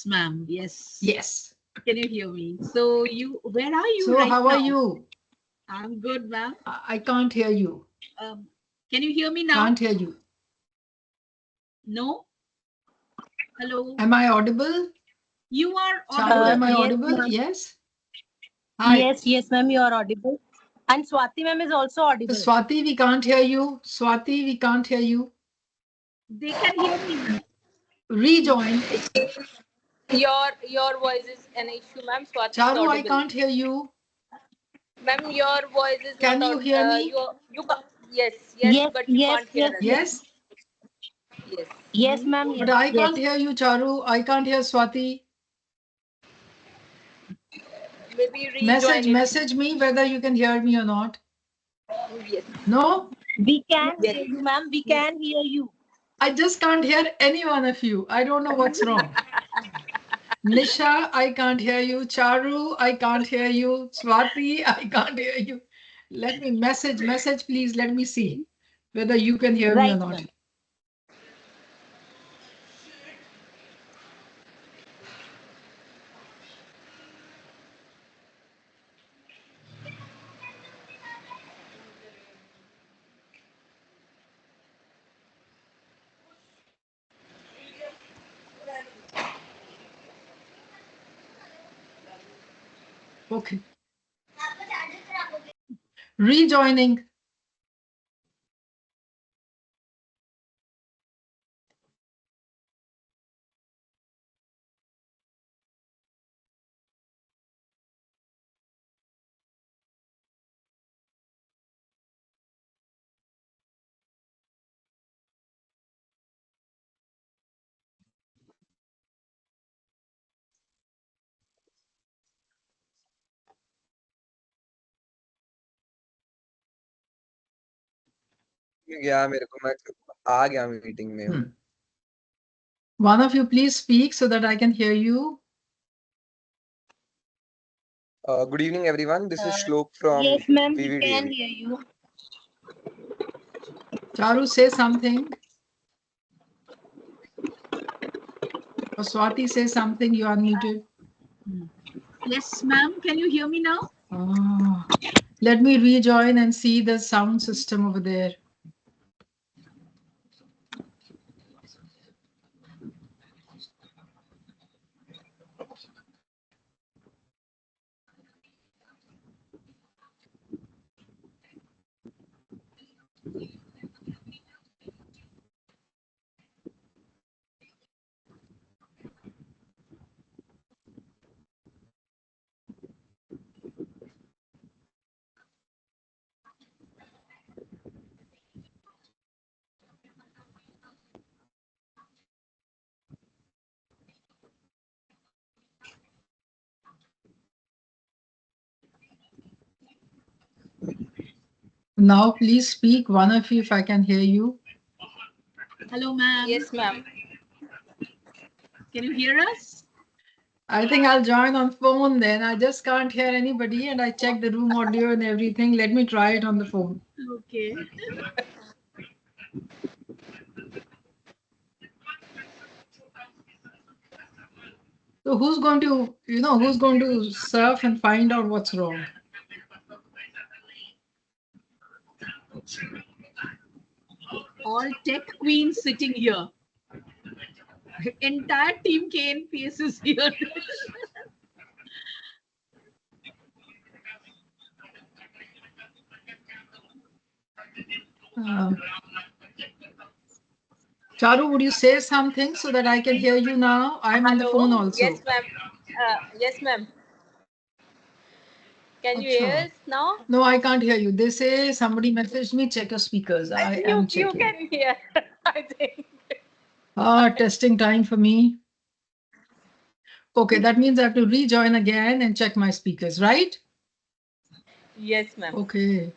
Yes, ma'am. Yes. Yes. Can you hear me? So where are you So right how now? are you? I'm good, ma'am. I can't hear you. Can you hear me now? Can't hear you. No? Hello? Am I audible? You are Charu, audible. am I Yes, audible? ma'am. Yes. Hi. Yes, ma'am, you are audible. And Swati ma'am is also audible. Swati, we can't hear you. Swati, we can't hear you. They can hear me now. Rejoin. Your voice is an issue, ma'am. Swati is Charu, I audible. can't hear you. Ma'am, your voice is Can not you audible. hear me? Yes, but you can't hear us. Yes. Yes. Yes, ma'am. But Yes. I can't hear you, Charu. I can't hear Swati. Maybe rejoin it. Message me whether you can hear me or not. Yes. No? We can Yes. hear you, ma'am. We can hear you. I just can't hear any one of you. I don't know what's wrong. Nisha, I can't hear you. Charu, I can't hear you. Swati, I can't hear you. Let me message, please. Let me see whether you can hear me or Right, not. ma'am. Okay. Rejoining. गया मेरे को मैं आ गया meeting में One of you please speak so that I can hear you. Good evening everyone, this is Shlok from Yes, ma'am. We PVDL. can hear you. Charu, say something. Or Swati, say something. You are muted. Yes, ma'am. Can you hear me now? Let me rejoin and see the sound system over there. Now please speak, one of you, if I can hear you. Hello, ma'am. Yes, ma'am. Can you hear us? I think I'll join on phone then. I just can't hear anybody and I checked the room audio and everything. Let me try it on the phone. Okay. So who's going to surf and find out what's wrong? All tech queens sitting here. Entire team KNPS is here. Charu, would you say something so that I can hear you now? I'm on the phone also. Yes, ma'am. Yes, ma'am. Can you hear us now? No, I can't hear you. They say somebody messaged me, check your speakers. I am checking. You can hear, I think. Testing time for me. Okay, that means I have to rejoin again and check my speakers, right? Yes, ma'am. Okay.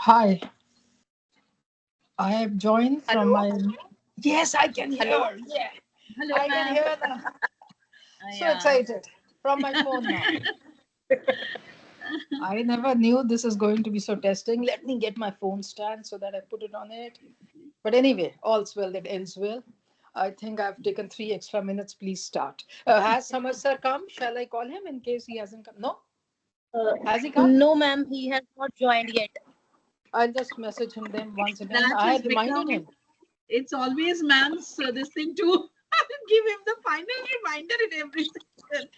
Hi. I have joined from Hello. my. Yes, I can hear. Hello. Yeah, Hello, I can ma'am. hear them. So Yeah. excited from my phone now. I never knew this is going to be so testing. Let me get my phone stand so that I put it on it. But anyway, all's well that ends well. I think I've taken 3 extra minutes. Please start. Has Samar sir come? Shall I call him in case he hasn't come? No? Has he come? No, ma'am, he has not joined yet. I'll just message him then once again. That I has had reminded become, him. it's always ma'am's this thing to give him the final reminder in every session.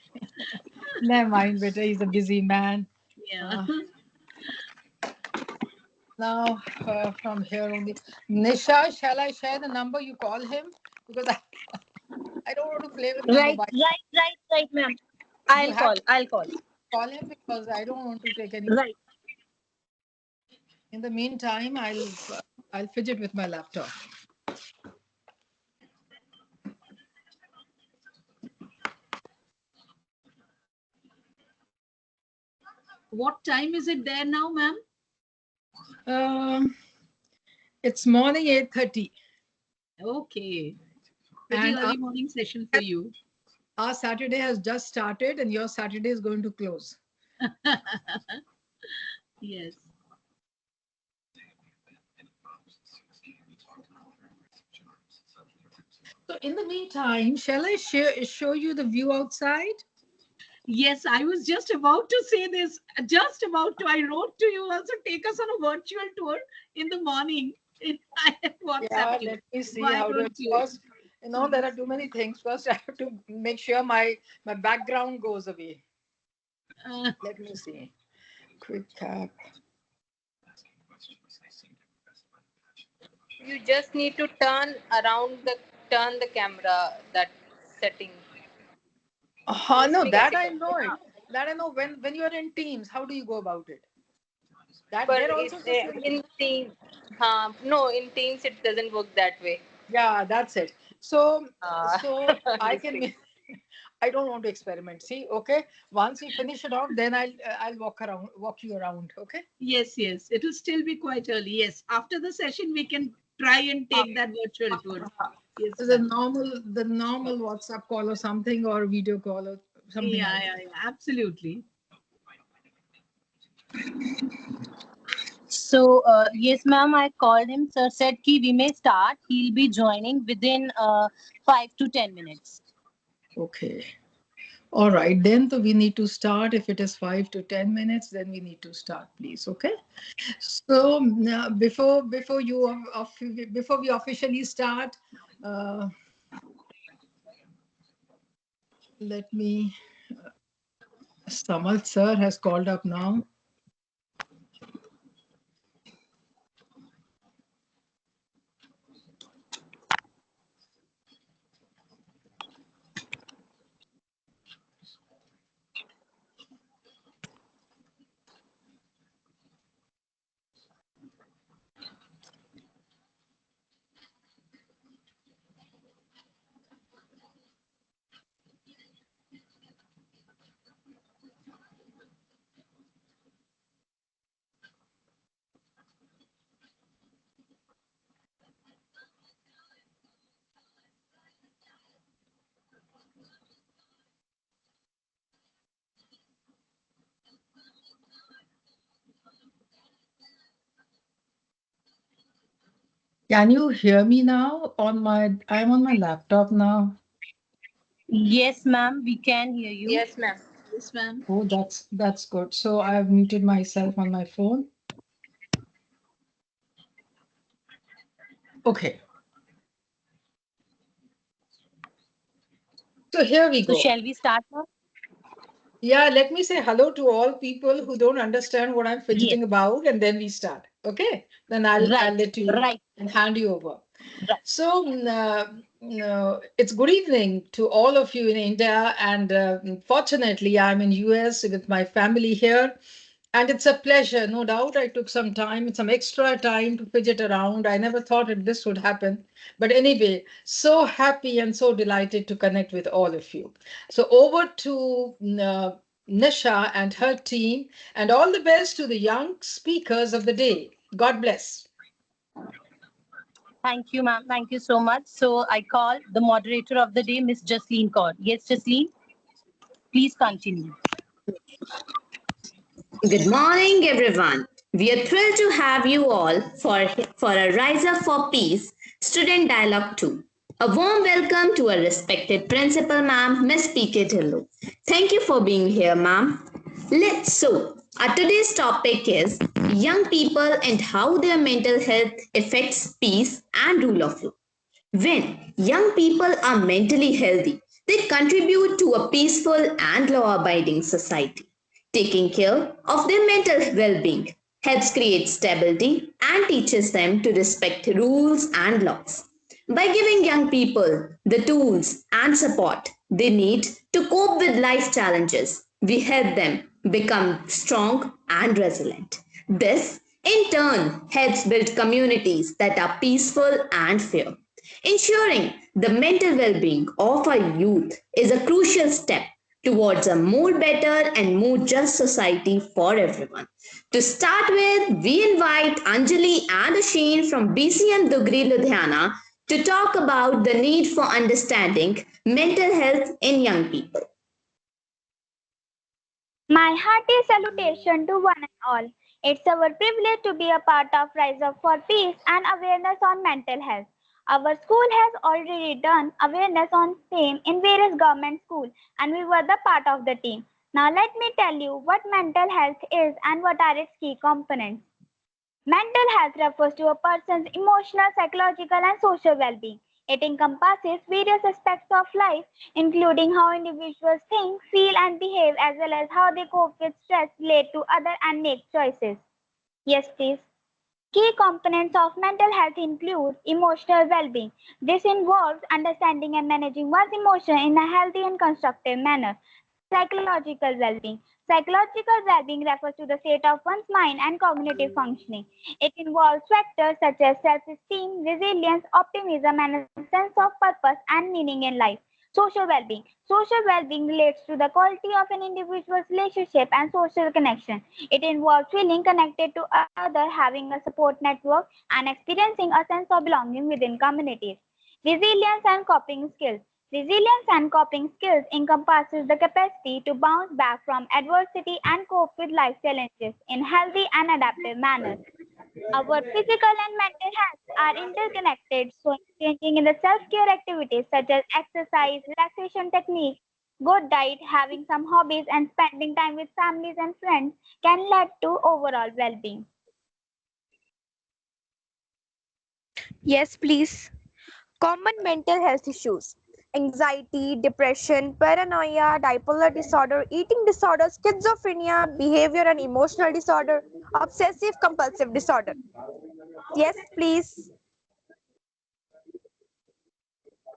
Never mind, better. He's a busy man. Yeah. Uh, Now, from here only. Nisha, shall I share the number you call him? Because I don't want to play with my Right, mobile. right, ma'am. You I'll have call. to I'll call. call him because I don't want to take any. Right. In the meantime, I'll fidget with my laptop. What time is it there now, ma'am? Um, it's morning 8:30, Okay. Pretty and early morning session for you. our Saturday has just started, and your Saturday is going to close. Yes. So, in the meantime, shall I show you the view outside? Yes, I was just about to say this. Just about to. I wrote to you also, take us on a virtual tour in the morning. I have WhatsApp Yeah, you. let me see Why how to. don't you? First, there are too many things. First, I have to make sure my background goes away. Uh, Let me see. Quick cap. You just need to turn the camera, that setting. No, Just be that getting I it. know it. That I know. When you are in Teams, how do you go about it? That But there also the same. in Teams, no, in Teams it doesn't work that way. Yeah, that's it. So Uh, so I this can. thing. I don't want to experiment. See, okay. Once we finish it off, then I'll walk you around. Okay. yes, yes. It will still be quite early. Yes. After the session, we can try and take that virtual tour. Yes, The ma'am. normal WhatsApp call or something or video call or something Yeah, else. yeah, yeah. Absolutely. So, yes, ma'am, I called him. Sir said ki we may start. He'll be joining within 5 to 10 minutes. Okay. All right. Then so we need to start. If it is 5 to 10 minutes, then we need to start, please. Okay. So now, before we officially start, uh, let me. Samal sir has called up now. Can you hear me now? I'm on my laptop now. Yes, ma'am, we can hear you. Yes, ma'am. Yes, ma'am. Oh, that's good. So I have muted myself on my phone. Okay. So here we So, go. shall we start now? Yeah, let me say hello to all people who don't understand what I'm Yes. fidgeting about, and then we start. Okay? Then I'll Right, let you right, and hand you over. right. So, it's good evening to all of you in India, and fortunately, I'm in US with my family here, and it's a pleasure. No doubt, I took some extra time to fidget around. I never thought that this would happen, but anyway, so happy and so delighted to connect with all of you. So, over to Nisha and her team, and all the best to the young speakers of the day. God bless. Thank you, ma'am. Thank you so much. So I call the moderator of the day, Miss Jasleen Kaur. Yes, Jasleen, please continue. Good morning, everyone. We are thrilled to have you all for a RiseUp4Peace Student Dialogue 2. A warm welcome to our respected Principal, Ma'am, Miss P.K. Dhillon. Thank you for being here, ma'am. Our today's topic is young people and how their mental health affects peace and rule of law. When young people are mentally healthy, they contribute to a peaceful and law abiding society. Taking care of their mental well being helps create stability and teaches them to respect rules and laws. By giving young people the tools and support they need to cope with life challenges, we help them become strong and resilient. This, in turn, helps build communities that are peaceful and fair. Ensuring the mental well being of our youth is a crucial step towards a more better and more just society for everyone. To start with, we invite Anjali and Asheen from BC and Dugri, Ludhiana to talk about the need for understanding mental health in young people. My hearty salutation to one and all. It's our privilege to be a part of Rise Up for Peace and awareness on mental health. Our school has already done awareness on same in various government schools and we were the part of the team. Now let me tell you what mental health is and what are its key components. Mental health refers to a person's emotional, psychological, and social well being. It encompasses various aspects of life, including how individuals think, feel, and behave, as well as how they cope with stress, relate to others, and make choices. Yes, please. Key components of mental health include emotional well being. This involves understanding and managing one's emotion in a healthy and constructive manner. Psychological well being. Psychological well being refers to the state of one's mind and cognitive functioning. It involves factors such as self esteem, resilience, optimism, and a sense of purpose and meaning in life. Social well being. Social well being relates to the quality of an individual's relationship and social connection. It involves feeling connected to others, having a support network, and experiencing a sense of belonging within communities. Resilience and coping skills. Resilience and coping skills encompasses the capacity to bounce back from adversity and cope with life challenges in healthy and adaptive manners. Our physical and mental health are interconnected, so engaging in the self-care activities such as exercise, relaxation techniques, good diet, having some hobbies, and spending time with families and friends can lead to overall well-being. Yes, please. Common mental health issues: anxiety, depression, paranoia, bipolar disorder, eating disorders, schizophrenia, behavior and emotional disorder, obsessive compulsive disorder. Yes, please.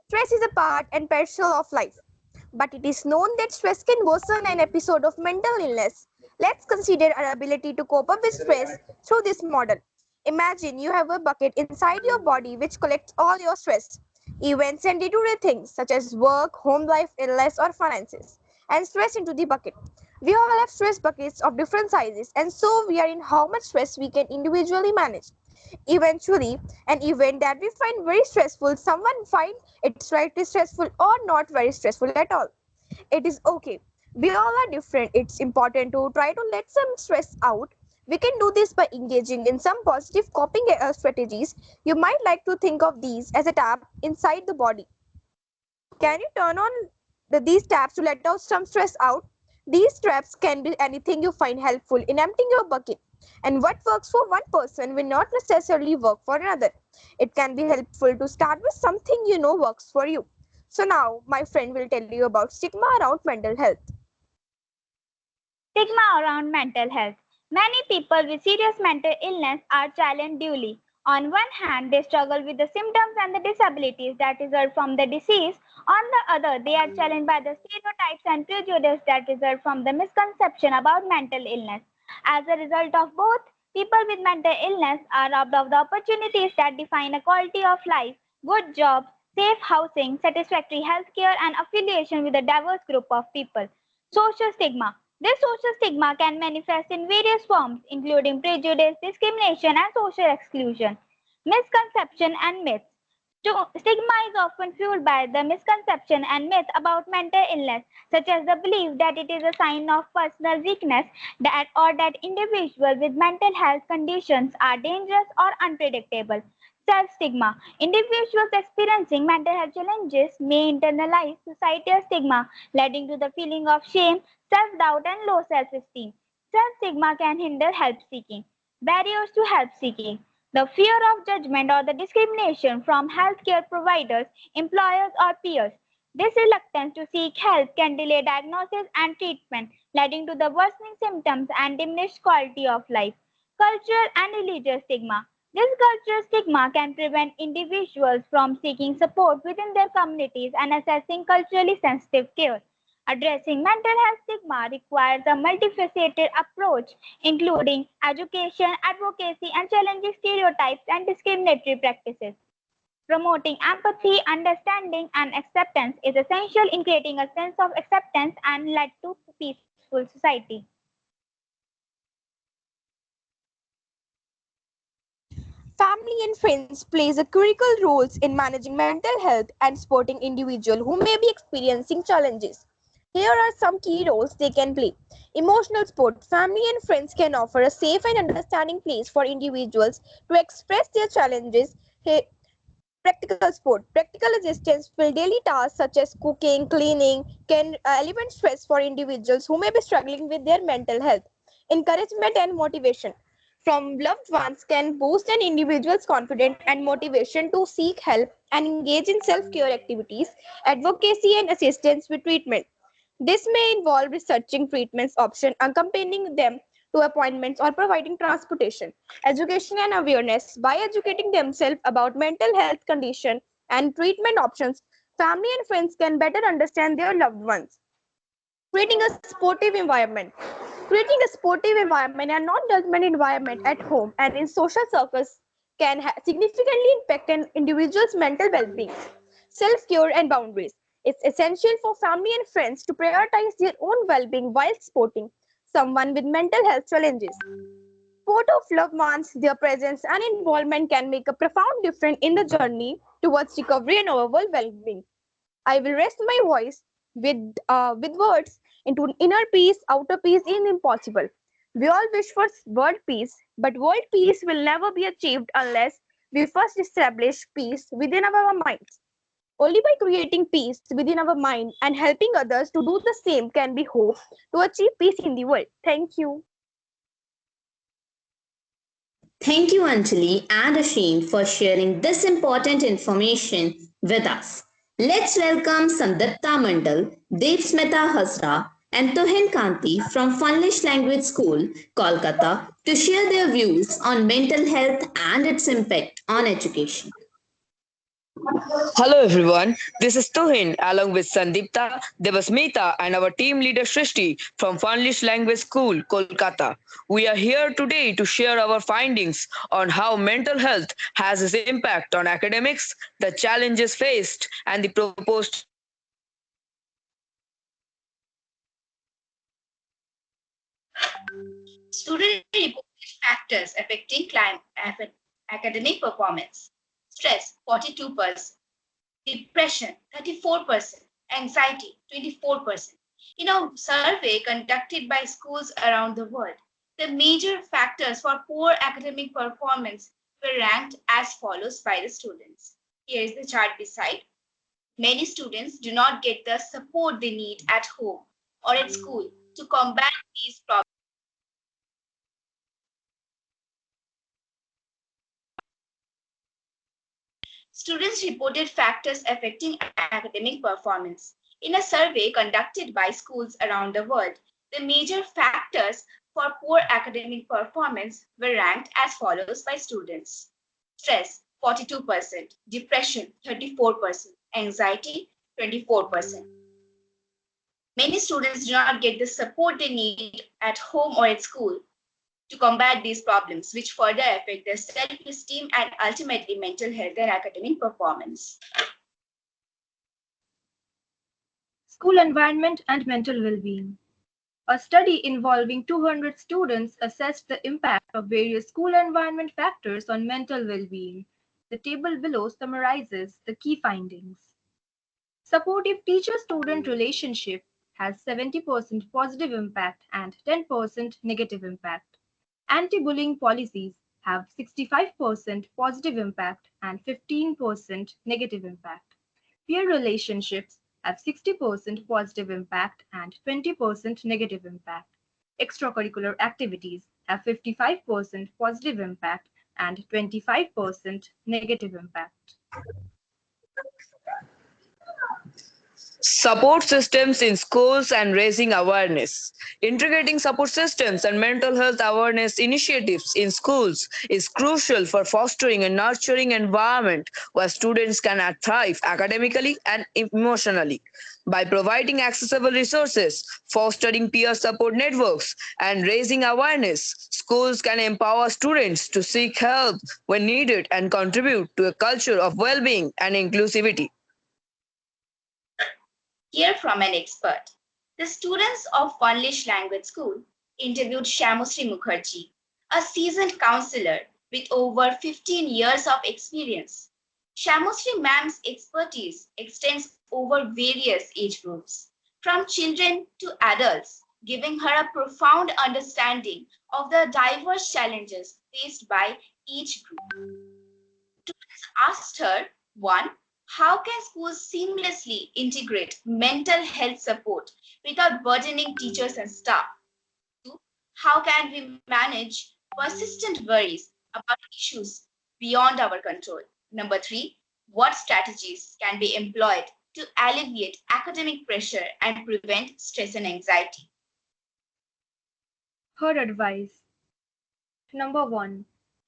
Stress is a part and parcel of life, but it is known that stress can worsen an episode of mental illness. Let's consider our ability to cope up with stress through this model. Imagine you have a bucket inside your body which collects all your stress, events, and day-to-day things such as work, home life, illness, or finances, and stress into the bucket. We all have stress buckets of different sizes, and so we are in how much stress we can individually manage. Eventually, an event that we find very stressful, someone find it slightly stressful or not very stressful at all. It is okay. We all are different. It's important to try to let some stress out. We can do this by engaging in some positive coping strategies. You might like to think of these as a tap inside the body. Can you turn on these taps to let out some stress out? These traps can be anything you find helpful in emptying your bucket. And what works for one person will not necessarily work for another. It can be helpful to start with something you know works for you. So now my friend will tell you about stigma around mental health. Stigma around mental health. Many people with serious mental illness are challenged duly. On one hand, they struggle with the symptoms and the disabilities that result from the disease. On the other, they are challenged by the stereotypes and prejudice that result from the misconception about mental illness. As a result of both, people with mental illness are robbed of the opportunities that define a quality of life, good jobs, safe housing, satisfactory health care, and affiliation with a diverse group of people. Social stigma. This social stigma can manifest in various forms, including prejudice, discrimination, and social exclusion. Misconception and myths. Stigma is often fueled by the misconception and myth about mental illness, such as the belief that it is a sign of personal weakness or that individuals with mental health conditions are dangerous or unpredictable. Self-stigma. Individuals experiencing mental health challenges may internalize societal stigma, leading to the feeling of shame, self-doubt, and low self-esteem. Self-stigma can hinder help-seeking. Barriers to help-seeking. The fear of judgment or the discrimination from healthcare providers, employers, or peers. This reluctance to seek help can delay diagnosis and treatment, leading to the worsening symptoms and diminished quality of life. Cultural and religious stigma. This cultural stigma can prevent individuals from seeking support within their communities and accessing culturally sensitive care. Addressing mental health stigma requires a multifaceted approach, including education, advocacy, and challenging stereotypes and discriminatory practices. Promoting empathy, understanding, and acceptance is essential in creating a sense of acceptance and lead to peaceful society. Family and friends plays a critical role in managing mental health and supporting individuals who may be experiencing challenges. Here are some key roles they can play. Emotional support. Family and friends can offer a safe and understanding place for individuals to express their challenges. Practical support. Practical assistance with daily tasks such as cooking, cleaning can alleviate stress for individuals who may be struggling with their mental health. Encouragement and motivation from loved ones can boost an individual's confidence and motivation to seek help and engage in self-care activities, advocacy and assistance with treatment. This may involve researching treatments options, accompanying them to appointments, or providing transportation. Education and awareness. By educating themselves about mental health condition and treatment options, family and friends can better understand their loved ones. Creating a supportive environment. Creating a supportive environment and non-judgment environment at home and in social circles can significantly impact an individual's mental well-being. Self-care and boundaries. It's essential for family and friends to prioritize their own well-being while supporting someone with mental health challenges. Support of loved ones, their presence and involvement can make a profound difference in the journey towards recovery and overall well-being. I will rest my voice with words into inner peace, outer peace is impossible. We all wish for world peace, but world peace will never be achieved unless we first establish peace within our minds. Only by creating peace within our mind and helping others to do the same can be hope to achieve peace in the world. Thank you. Thank you, Anjali and Asheen, for sharing this important information with us. Let's welcome Sandipta Mandal, Devsmita Hazra, and Tuhin Kanti from Funlish Language School, Kolkata, to share their views on mental health and its impact on education. Hello everyone, this is Tuhin along with Sandipta, Devasmita and our team leader Shrishti from Funlish Language School, Kolkata. We are here today to share our findings on how mental health has its impact on academics, the challenges faced and the proposed solutions. Student reported factors affecting academic performance. Stress, 42%. Depression, 34%. Anxiety, 24%. In a survey conducted by schools around the world, the major factors for poor academic performance were ranked as follows by the students. Here is the chart beside. Many students do not get the support they need at home or at school to combat these problems. Students reported factors affecting academic performance. In a survey conducted by schools around the world, the major factors for poor academic performance were ranked as follows by students. Stress, 42%, depression, 34%, anxiety, 24%. Many students do not get the support they need at home or at school to combat these problems, which further affect their self-esteem and ultimately mental health and academic performance. School environment and mental well-being. A study involving 200 students assessed the impact of various school environment factors on mental well-being. The table below summarizes the key findings. Supportive teacher-student relationship has 70% positive impact and 10% negative impact. Anti-bullying policies have 65% positive impact and 15% negative impact. Peer relationships have 60% positive impact and 20% negative impact. Extracurricular activities have 55% positive impact and 25% negative impact. Support systems in schools and raising awareness. Integrating support systems and mental health awareness initiatives in schools is crucial for fostering a nurturing environment where students can thrive academically and emotionally. By providing accessible resources, fostering peer support networks, and raising awareness, schools can empower students to seek help when needed and contribute to a culture of well being and inclusivity. Hear from an expert. The students of Funlish Language School interviewed Shamusri Mukherjee, a seasoned counselor with over 15 years of experience. Shamusri ma'am's expertise extends over various age groups, from children to adults, giving her a profound understanding of the diverse challenges faced by each group. Students asked her, 1. How can schools seamlessly integrate mental health support without burdening teachers and staff? 2. How can we manage persistent worries about issues beyond our control? Number 3. What strategies can be employed to alleviate academic pressure and prevent stress and anxiety? Her advice. Number 1.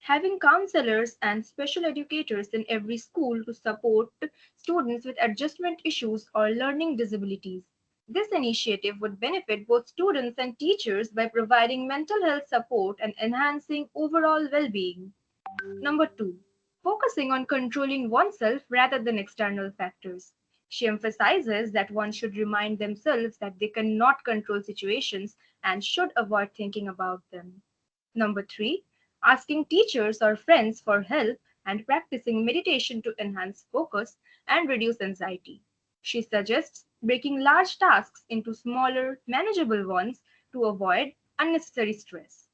Having counselors and special educators in every school to support students with adjustment issues or learning disabilities. This initiative would benefit both students and teachers by providing mental health support and enhancing overall well-being. Number 2. Focusing on controlling oneself rather than external factors. She emphasizes that one should remind themselves that they cannot control situations and should avoid thinking about them. Number 3. Asking teachers or friends for help and practicing meditation to enhance focus and reduce anxiety. She suggests breaking large tasks into smaller, manageable ones to avoid unnecessary stress.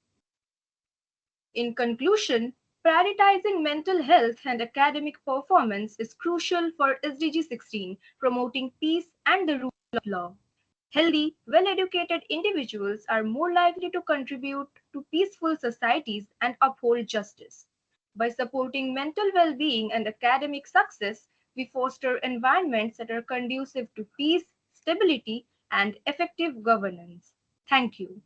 In conclusion, prioritizing mental health and academic performance is crucial for SDG 16, promoting peace and the rule of law. Healthy, well-educated individuals are more likely to contribute to peaceful societies and uphold justice. By supporting mental well-being and academic success, we foster environments that are conducive to peace, stability, and effective governance. Thank you.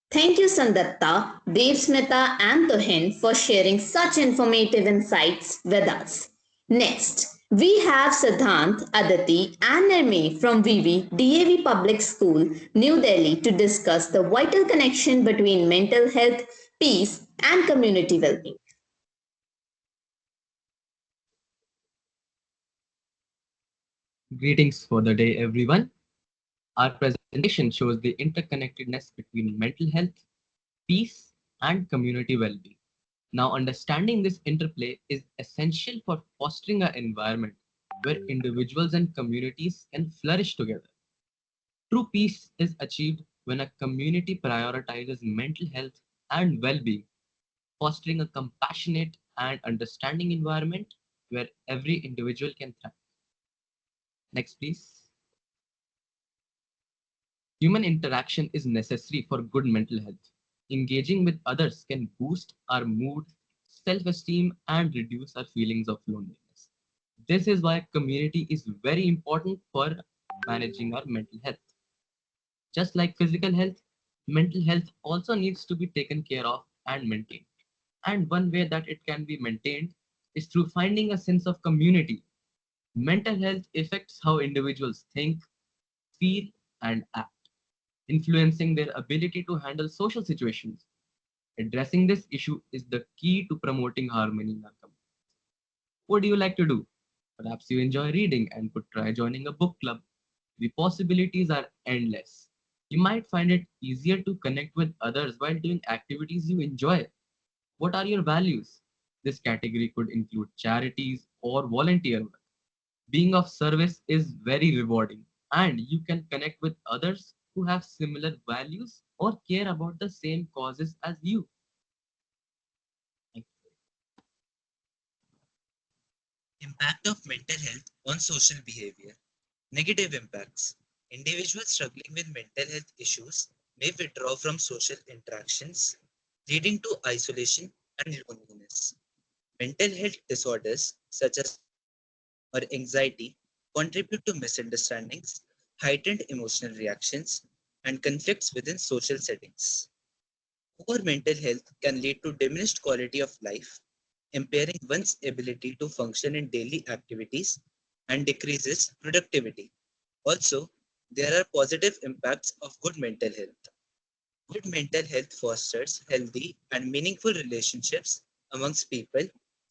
Thank you, Sandatta, Devsmita, and Tuhin for sharing such informative insights with us. Next, we have Siddhant, Aditi, and Nirmi from VV DAV Public School, New Delhi, to discuss the vital connection between mental health, peace, and community well-being. Greetings for the day, everyone. Our presentation shows the interconnectedness between mental health, peace, and community well-being. Now, understanding this interplay is essential for fostering an environment where individuals and communities can flourish together. True peace is achieved when a community prioritizes mental health and well-being, fostering a compassionate and understanding environment where every individual can thrive. Next, please. Human interaction is necessary for good mental health. Engaging with others can boost our mood, self-esteem, and reduce our feelings of loneliness. This is why community is very important for managing our mental health. Just like physical health, mental health also needs to be taken care of and maintained. And one way that it can be maintained is through finding a sense of community. Mental health affects how individuals think, feel, and act, influencing their ability to handle social situations. Addressing this issue is the key to promoting harmony in our community. What do you like to do? Perhaps you enjoy reading and could try joining a book club. The possibilities are endless. You might find it easier to connect with others while doing activities you enjoy. What are your values? This category could include charities or volunteer work. Being of service is very rewarding, and you can connect with others who have similar values or care about the same causes as you. Impact of mental health on social behavior. Negative impacts. Individuals struggling with mental health issues may withdraw from social interactions, leading to isolation and loneliness. Mental health disorders such as or anxiety contribute to misunderstandings, heightened emotional reactions, and conflicts within social settings. Poor mental health can lead to diminished quality of life, impairing one's ability to function in daily activities and decreases productivity. Also, there are positive impacts of good mental health. Good mental health fosters healthy and meaningful relationships amongst people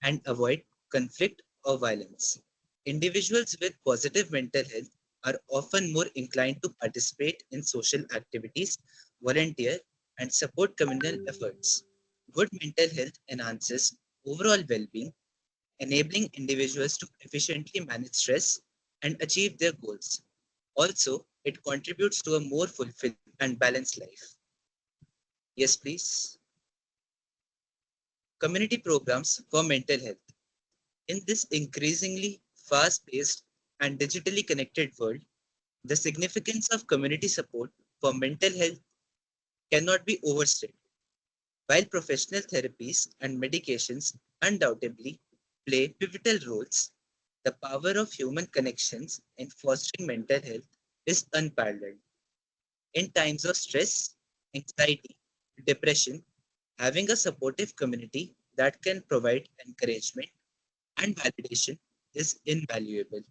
and avoid conflict or violence. Individuals with positive mental health are often more inclined to participate in social activities, volunteer, and support communal efforts. Good mental health enhances overall well being, enabling individuals to efficiently manage stress and achieve their goals. Also, it contributes to a more fulfilling and balanced life. Yes, please. Community programs for mental health. In this increasingly fast paced and digitally connected world, the significance of community support for mental health cannot be overstated. While professional therapies and medications undoubtedly play pivotal roles, the power of human connections in fostering mental health is unparalleled. In times of stress, anxiety, depression, having a supportive community that can provide encouragement and validation is invaluable.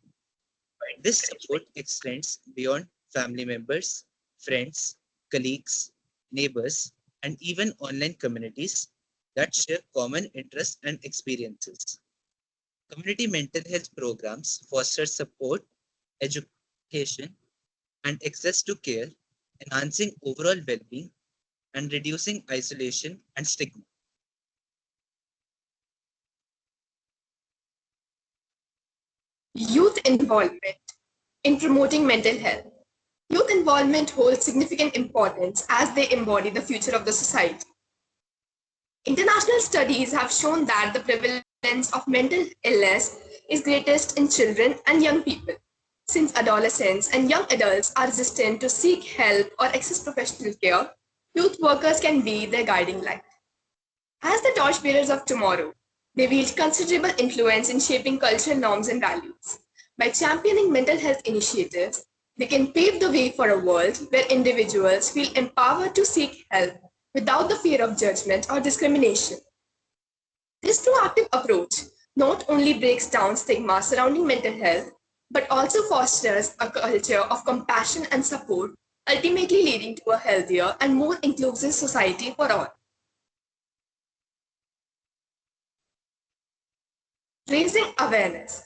This support extends beyond family members, friends, colleagues, neighbors, and even online communities that share common interests and experiences. Community mental health programs foster support, education, and access to care, enhancing overall well being and reducing isolation and stigma. Youth involvement in promoting mental health. Youth involvement holds significant importance as they embody the future of the society. International studies have shown that the prevalence of mental illness is greatest in children and young people. Since adolescents and young adults are resistant to seek help or access professional care, youth workers can be their guiding light. As the torchbearers of tomorrow, they wield considerable influence in shaping cultural norms and values. By championing mental health initiatives, they can pave the way for a world where individuals feel empowered to seek help without the fear of judgment or discrimination. This proactive approach not only breaks down stigma surrounding mental health, but also fosters a culture of compassion and support, ultimately leading to a healthier and more inclusive society for all. Raising awareness.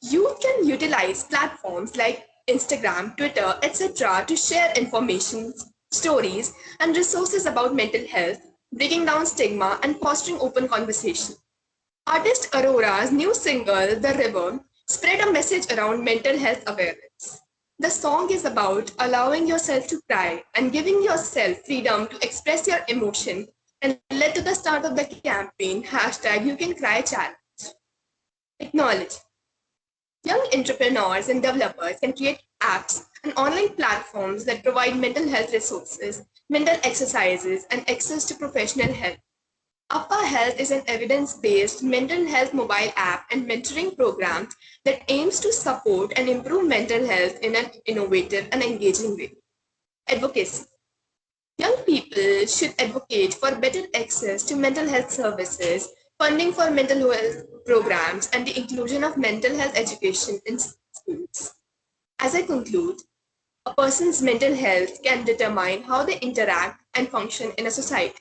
Youth can utilize platforms like Instagram, Twitter, etc. to share information, stories, and resources about mental health, breaking down stigma and fostering open conversation. Artist Aurora's new single, The River, spread a message around mental health awareness. The song is about allowing yourself to cry and giving yourself freedom to express your emotion and led to the start of the campaign #YouCanCryChallenge. Technology. Young entrepreneurs and developers can create apps and online platforms that provide mental health resources, mental exercises, and access to professional help. Upper Health is an evidence-based mental health mobile app and mentoring program that aims to support and improve mental health in an innovative and engaging way. Advocacy. Young people should advocate for better access to mental health services, funding for mental health programs, and the inclusion of mental health education in schools. As I conclude, a person's mental health can determine how they interact and function in a society.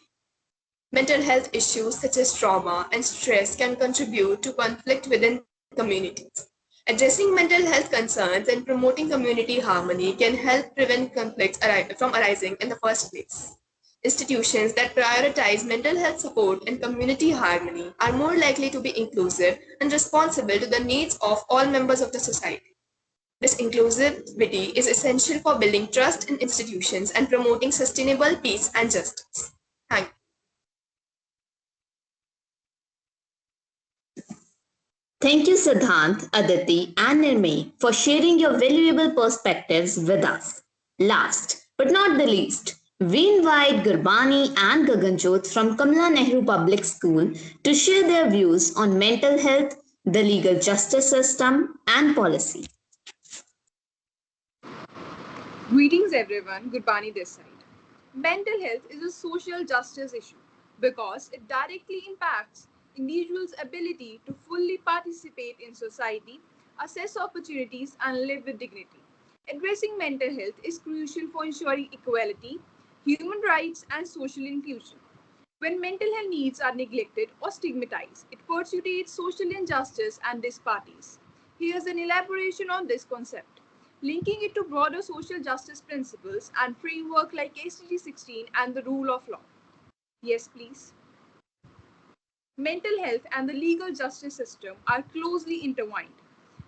Mental health issues such as trauma and stress can contribute to conflict within communities. Addressing mental health concerns and promoting community harmony can help prevent conflicts from arising in the first place. Institutions that prioritize mental health support and community harmony are more likely to be inclusive and responsible to the needs of all members of the society. This inclusivity is essential for building trust in institutions and promoting sustainable peace and justice. Thank you. Thank you, Siddhant, Aditi, and Nirmay for sharing your valuable perspectives with us. Last but not the least, we invite Gurbani and Gaganjot from Kamla Nehru Public School to share their views on mental health, the legal justice system, and policy. Greetings everyone, Gurbani this side. Mental health is a social justice issue because it directly impacts individuals' ability to fully participate in society, assess opportunities, and live with dignity. Addressing mental health is crucial for ensuring equality, human rights, and social inclusion. When mental health needs are neglected or stigmatized, it perpetuates social injustice and disparities. Here's an elaboration on this concept, linking it to broader social justice principles and framework like ACG 16 and the rule of law. Yes, please. Mental health and the legal justice system are closely intertwined.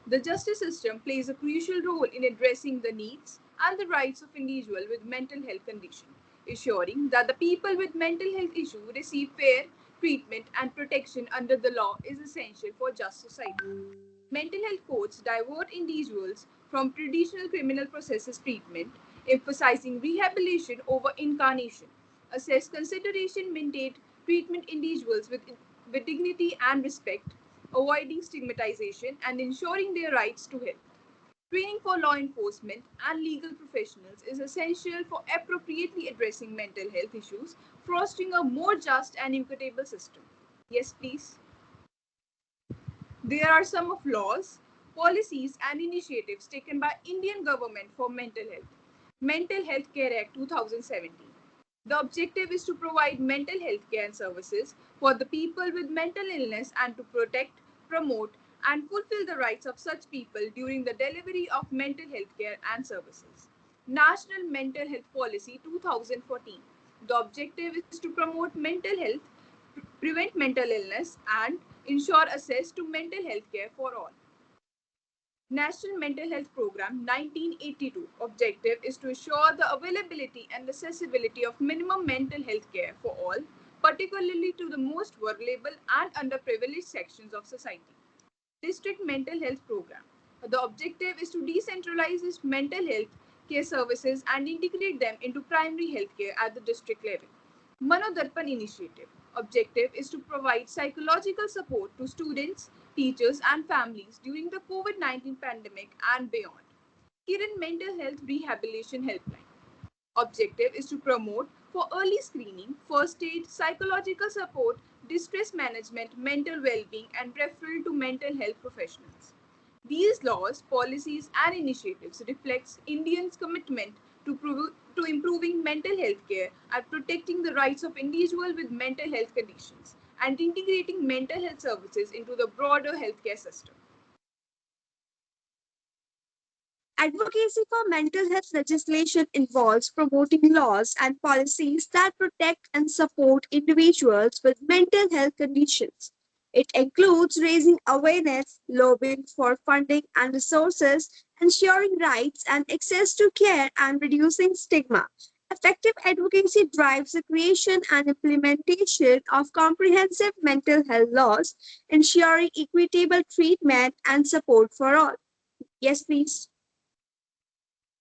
The justice system plays a crucial role in addressing the needs and the rights of individuals with mental health condition, ensuring that the people with mental health issues receive fair treatment and protection under the law is essential for just society. Mental health courts divert individuals from traditional criminal processes treatment, emphasizing rehabilitation over incarnation, assess consideration, maintain treatment individuals with dignity and respect, avoiding stigmatization and ensuring their rights to health. Training for law enforcement and legal professionals is essential for appropriately addressing mental health issues, fostering a more just and equitable system. Yes, please. There are some of laws, policies and initiatives taken by Indian government for mental health. Mental Health Care Act 2017. The objective is to provide mental health care and services for the people with mental illness and to protect, promote and fulfill the rights of such people during the delivery of mental health care and services. National Mental Health Policy 2014. The objective is to promote mental health, prevent mental illness and ensure access to mental health care for all. National Mental Health Program 1982 objective is to ensure the availability and accessibility of minimum mental health care for all, particularly to the most vulnerable and underprivileged sections of society. District Mental Health Program. The objective is to decentralize its mental health care services and integrate them into primary health care at the district level. Manodarpan Initiative. Objective is to provide psychological support to students, teachers and families during the COVID-19 pandemic and beyond. Kiran Mental Health Rehabilitation Helpline. Objective is to promote for early screening, first aid, psychological support, distress management, mental well-being and referral to mental health professionals. These laws, policies and initiatives reflect Indians' commitment to improving mental health care and protecting the rights of individuals with mental health conditions and integrating mental health services into the broader healthcare system. Advocacy for mental health legislation involves promoting laws and policies that protect and support individuals with mental health conditions. It includes raising awareness, lobbying for funding and resources, ensuring rights and access to care, and reducing stigma. Effective advocacy drives the creation and implementation of comprehensive mental health laws, ensuring equitable treatment and support for all. Yes, please.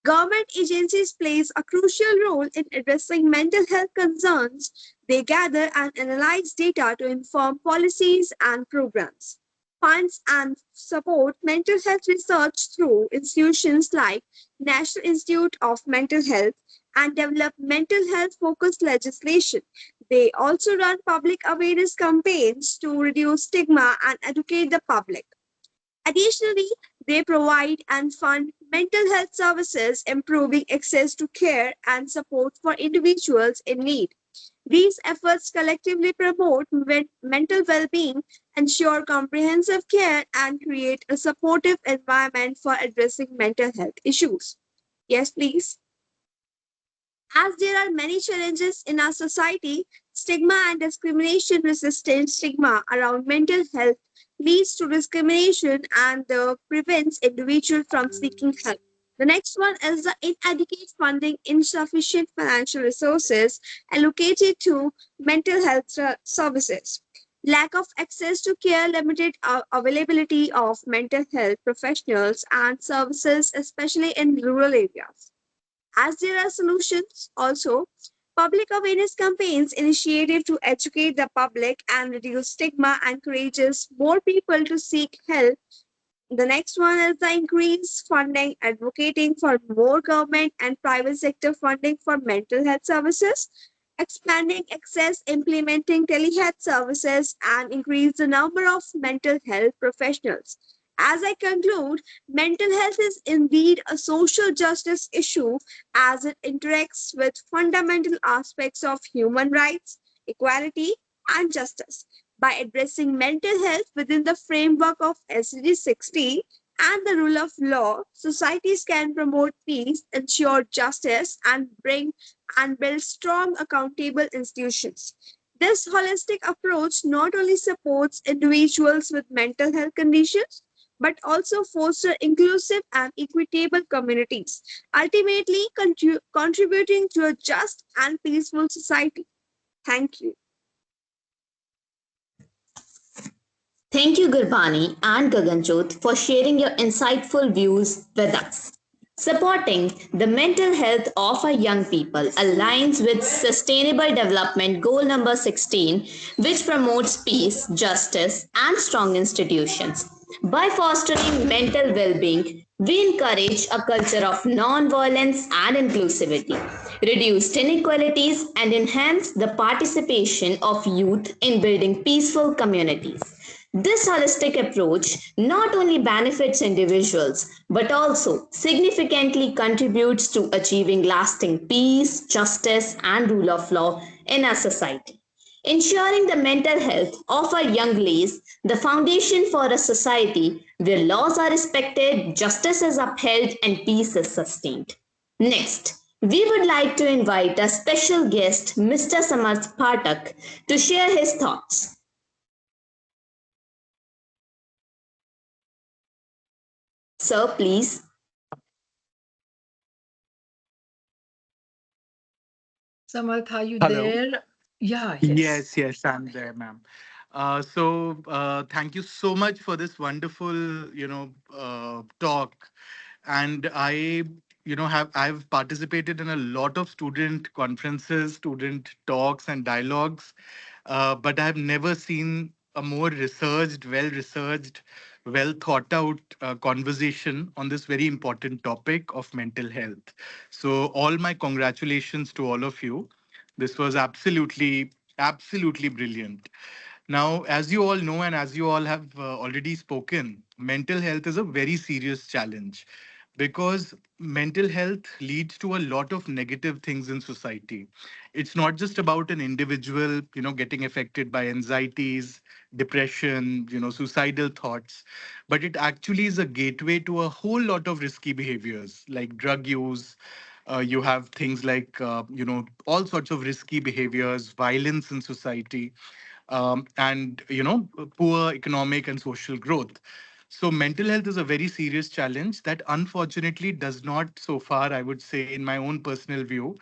Government agencies plays a crucial role in addressing mental health concerns. They gather and analyze data to inform policies and programs. Funds and support mental health research through institutions like National Institute of Mental Health and develop mental health focused legislation. They also run public awareness campaigns to reduce stigma and educate the public. Additionally, they provide and fund mental health services, improving access to care and support for individuals in need. These efforts collectively promote mental well being, ensure comprehensive care, and create a supportive environment for addressing mental health issues. Yes, please. As there are many challenges in our society, stigma and discrimination resistant stigma around mental health leads to discrimination and prevents individuals from seeking help. The next one is the inadequate funding, insufficient financial resources allocated to mental health services. Lack of access to care, limited availability of mental health professionals and services, especially in rural areas. As there are solutions, also, public awareness campaigns initiated to educate the public and reduce stigma encourages more people to seek help. The next one is the increased funding, advocating for more government and private sector funding for mental health services, expanding access, implementing telehealth services, and increase the number of mental health professionals. As I conclude, mental health is indeed a social justice issue as it interacts with fundamental aspects of human rights, equality, and justice. By addressing mental health within the framework of SDG 60 and the rule of law, societies can promote peace, ensure justice, and build strong, accountable institutions. This holistic approach not only supports individuals with mental health conditions, but also foster inclusive and equitable communities, ultimately contributing to a just and peaceful society. Thank you. Thank you, Gurbani and Gaganjot, for sharing your insightful views with us. Supporting the mental health of our young people aligns with Sustainable Development Goal number 16, which promotes peace, justice, and strong institutions. By fostering mental well being, we encourage a culture of non-violence and inclusivity, reduce inequalities, and enhance the participation of youth in building peaceful communities. This holistic approach not only benefits individuals but also significantly contributes to achieving lasting peace, justice, and rule of law in our society. Ensuring the mental health of our young lays the foundation for a society where laws are respected, justice is upheld, and peace is sustained. Next, we would like to invite our special guest, Mr. Samarth Pathak, to share his thoughts. Sir, please. Samarth, are you Hello. there? Yeah, yes. Yes, I'm there, ma'am. Thank you so much for this wonderful, talk. And I've participated in a lot of student conferences, student talks, and dialogues, but I've never seen a more researched, well thought out conversation on this very important topic of mental health. So, all my congratulations to all of you. This was absolutely brilliant. Now, as you all know, and as you all have already spoken, mental health is a very serious challenge because mental health leads to a lot of negative things in society. It's not just about an individual, getting affected by anxieties, depression, suicidal thoughts, but it actually is a gateway to a whole lot of risky behaviors like drug use. You have things like, all sorts of risky behaviors, violence in society, and poor economic and social growth. So mental health is a very serious challenge that unfortunately does not, so far I would say, in my own personal view,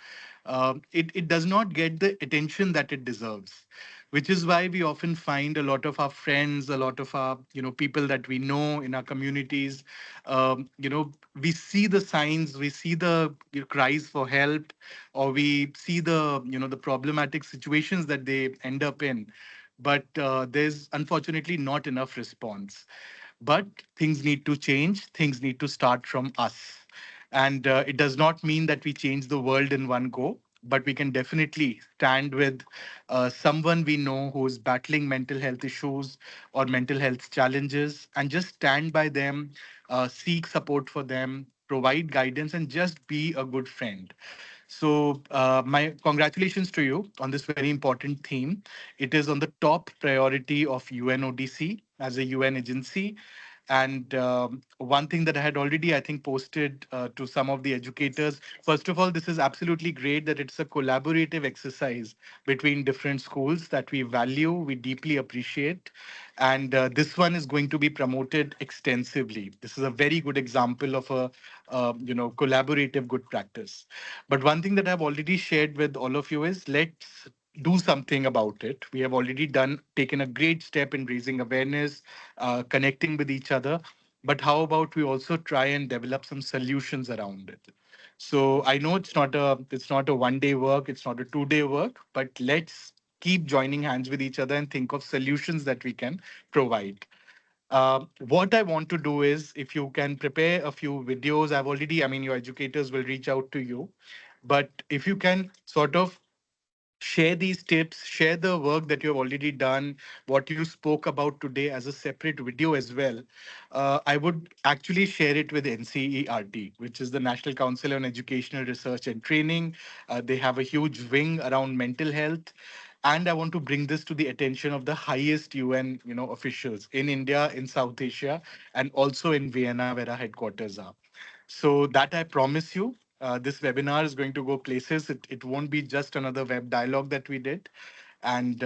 it does not get the attention that it deserves, which is why we often find a lot of our friends, a lot of our people that we know in our communities, we see the signs, we see the cries for help, or we see the problematic situations that they end up in, but there's unfortunately not enough response. But things need to change, things need to start from us. And it does not mean that we change the world in one go, but we can definitely stand with someone we know who is battling mental health issues or mental health challenges and just stand by them, seek support for them, provide guidance, and just be a good friend. So, my congratulations to you on this very important theme. It is on the top priority of UNODC as a UN agency. And one thing that I had already, I think, posted to some of the educators. First of all, this is absolutely great that it's a collaborative exercise between different schools that we value, we deeply appreciate. And this one is going to be promoted extensively. This is a very good example of a collaborative good practice. But one thing that I've already shared with all of you is let's do something about it. We have already taken a great step in raising awareness, connecting with each other. But how about we also try and develop some solutions around it? So I know it's not a 1 day work, it's not a 2 day work, but let's keep joining hands with each other and think of solutions that we can provide. What I want to do is, if you can prepare a few videos, I mean, your educators will reach out to you. But if you can sort of share these tips, share the work that you have already done, what you spoke about today as a separate video as well. I would actually share it with NCERT, which is the National Council on Educational Research and Training. They have a huge wing around mental health. And I want to bring this to the attention of the highest UN, officials in India, in South Asia, and also in Vienna, where our headquarters are. So that I promise you, this webinar is going to go places. It won't be just another web dialogue that we did. And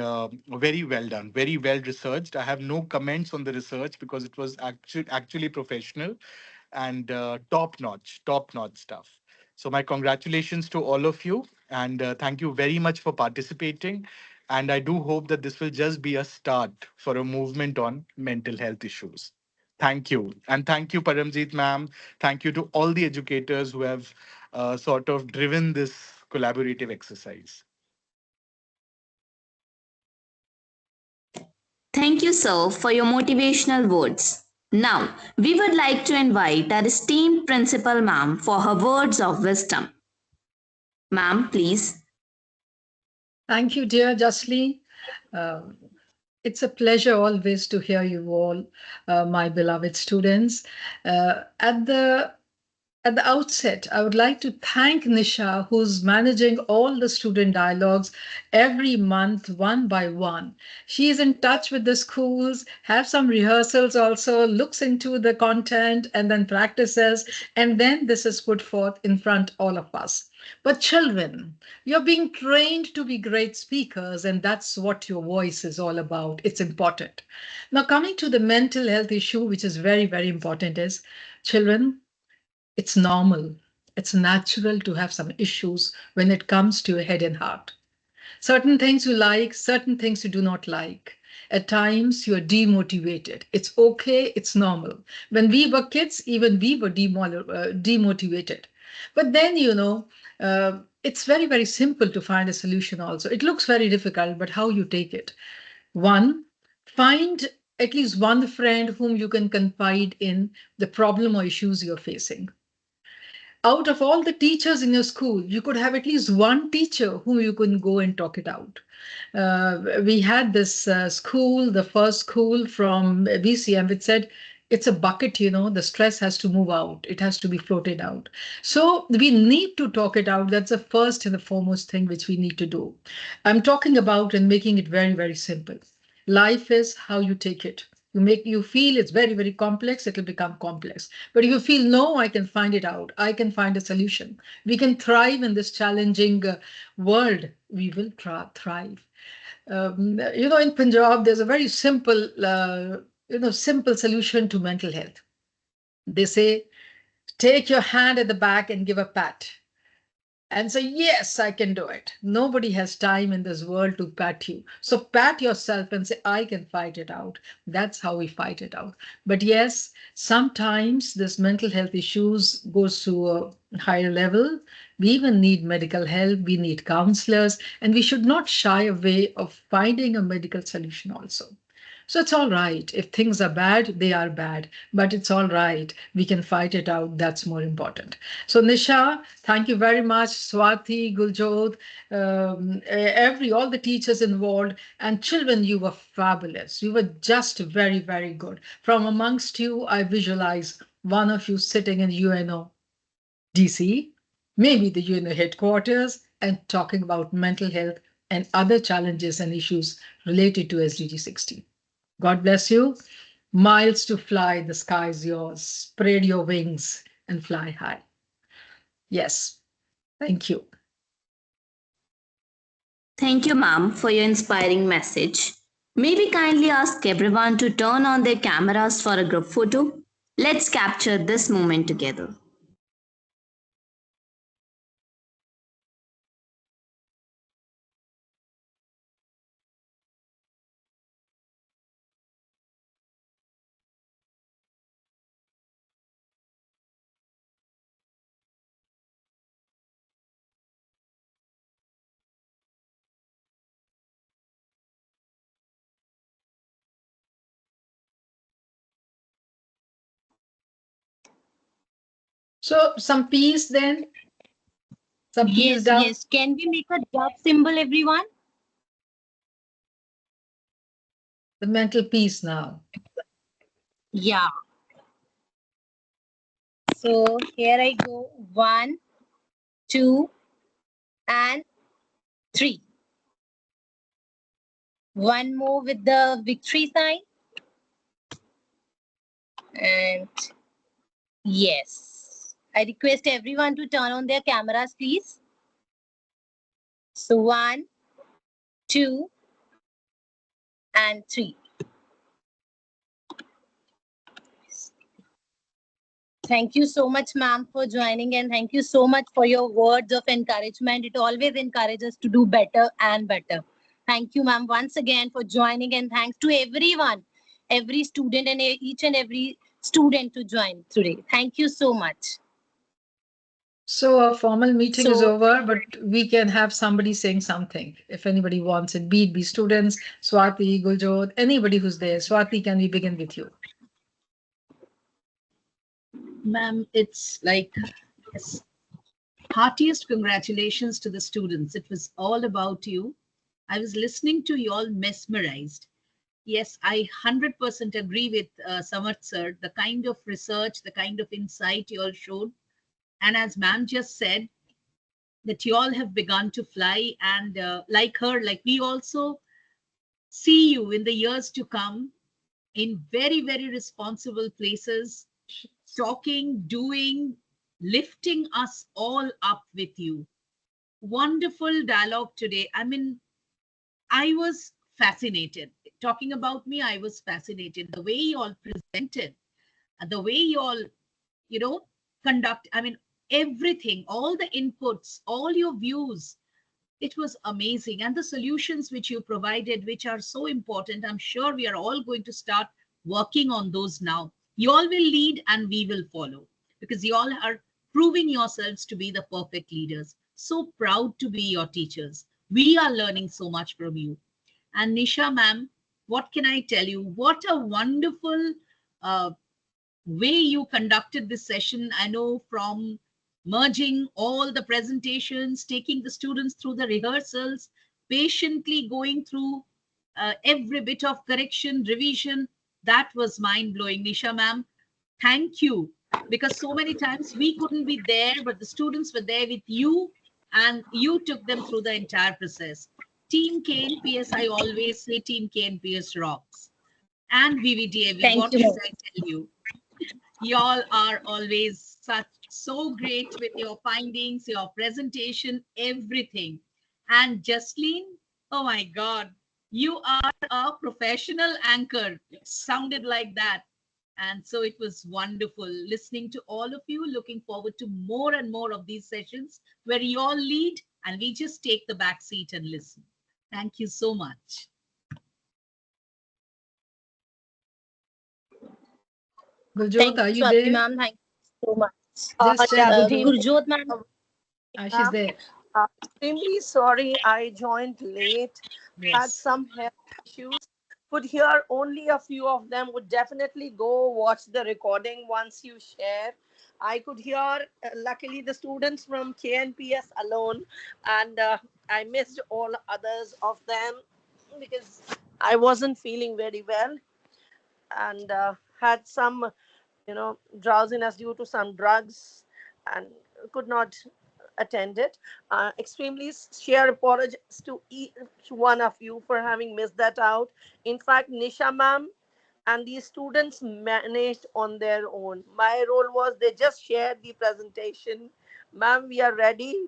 very well done, very well researched. I have no comments on the research because it was actually professional and top notch stuff. So my congratulations to all of you, and thank you very much for participating. And I do hope that this will just be a start for a movement on mental health issues. Thank you. And thank you, Paramjeet ma'am. Thank you to all the educators who have sort of driven this collaborative exercise. Thank you, sir, for your motivational words. Now, we would like to invite our esteemed principal ma'am for her words of wisdom. Ma'am, please. Thank you, dear Jasleen. Um, it's a pleasure always to hear you all, my beloved students. At the outset, I would like to thank Nisha, who's managing all the student dialogues every month, one by one. She is in touch with the schools, have some rehearsals also, looks into the content and then practices, and then this is put forth in front all of us. But children, you're being trained to be great speakers, and that's what your voice is all about. It's important. Now, coming to the mental health issue, which is very, very important, is children, it's normal. It's natural to have some issues when it comes to your head and heart. Certain things you like, certain things you do not like. At times you are demotivated. It's okay, it's normal. When we were kids, even we were demotivated. But then, it's very, very simple to find a solution also. It looks very difficult, but how you take it. One, find at least one friend whom you can confide in the problem or issues you're facing. Out of all the teachers in your school, you could have at least one teacher whom you can go and talk it out. We had this school, the first school from BCM, which said, it's a bucket, the stress has to move out. It has to be floated out. So we need to talk it out. That's the first and the foremost thing which we need to do. I'm talking about and making it very, very simple. Life is how you take it. You feel it's very, very complex, it'll become complex. But if you feel, no, I can find it out, I can find a solution, we can thrive in this challenging world, we will thrive. In Punjab, there's a very simple solution to mental health. They say, take your hand at the back and give a pat and say, yes, I can do it. Nobody has time in this world to pat you. So pat yourself and say, I can fight it out. That's how we fight it out. But yes, sometimes this mental health issues goes to a higher level. We even need medical help. We need counselors, and we should not shy away of finding a medical solution also. So it's all right. If things are bad, they are bad, but it's all right. We can fight it out. That's more important. So Nisha, thank you very much. Swati, Guljot, all the teachers involved and children, you were fabulous. You were just very, very good. From amongst you, I visualize one of you sitting in UNO. DC, maybe the UNO headquarters, and talking about mental health and other challenges and issues related to SDG 16. God bless you. Miles to fly, the sky is yours. Spread your wings and fly high. Yes, thank you. Thank you, ma'am, for your inspiring message. May we kindly ask everyone to turn on their cameras for a group photo? Let's capture this moment together. So, some peace then? Some peace Yes, down? yes. Can we make a dove symbol, everyone? The mental peace now. Yeah. So here I go. 1, 2, and 3. One more with the victory sign. And yes. I request everyone to turn on their cameras, please. So 1, 2, and 3. Thank you so much, ma'am, for joining, and thank you so much for your words of encouragement. It always encourages us to do better and better. Thank you, ma'am, once again for joining, and thanks to everyone, every student, and each and every student to join today. Thank you so much. So, our formal meeting is So- over, but we can have somebody saying something if anybody wants it, be it be students, Swati, Guljot, anybody who's there. Swati, can we begin with you? Ma'am, it's like, yes, heartiest congratulations to the students. It was all about you. I was listening to you all mesmerized. Yes, I 100% agree with Samarth sir, the kind of research, the kind of insight you all showed. And as ma'am just said, that you all have begun to fly, and like her, like we also see you in the years to come in very, very responsible places, talking, doing, lifting us all up with you. Wonderful dialogue today. I mean, I was fascinated. Talking about me, I was fascinated. The way you all presented, the way you all, you know, conduct, I mean, everything, all the inputs, all your views, it was amazing. And the solutions which you provided, which are so important, I'm sure we are all going to start working on those now. You all will lead and we will follow, because you all are proving yourselves to be the perfect leaders. So proud to be your teachers. We are learning so much from you. And Nisha ma'am, what can I tell you? What a wonderful uh, way you conducted this session. I know, from merging all the presentations, taking the students through the rehearsals, patiently going through every bit of correction, revision. That was mind blowing, Nisha ma'am. Thank you. Because so many times we couldn't be there, but the students were there with you and you took them through the entire process. Team KNPS, I always say Team KNPS rocks. And VVDAV, Thank what you, should ma'am. I tell you? Y'all are always so great with your findings, your presentation, everything. And Justine, oh my God, you are a professional anchor. Sounded like that. And so it was wonderful listening to all of you. Looking forward to more and more of these sessions where you all lead and we just take the back seat and listen. Thank you so much. Guljot, Thank are you, you Swati, there? ma'am. Thank you so much. Just check, Yeah, good Guljot. evening. Gurjot, ma'am. She's Ma'am. there. Extremely sorry I joined late. Had Yes. some health issues. Could hear only a few of them. Would definitely go watch the recording once you share. I could hear, luckily, the students from KNPS alone, and I missed all others of them because I wasn't feeling very well and had some drowsiness due to some drugs, and could not attend it. Extremely share apologies to each one of you for having missed that out. In fact, Nisha ma'am and the students managed on their own. My role was they just shared the presentation. Ma'am, we are ready.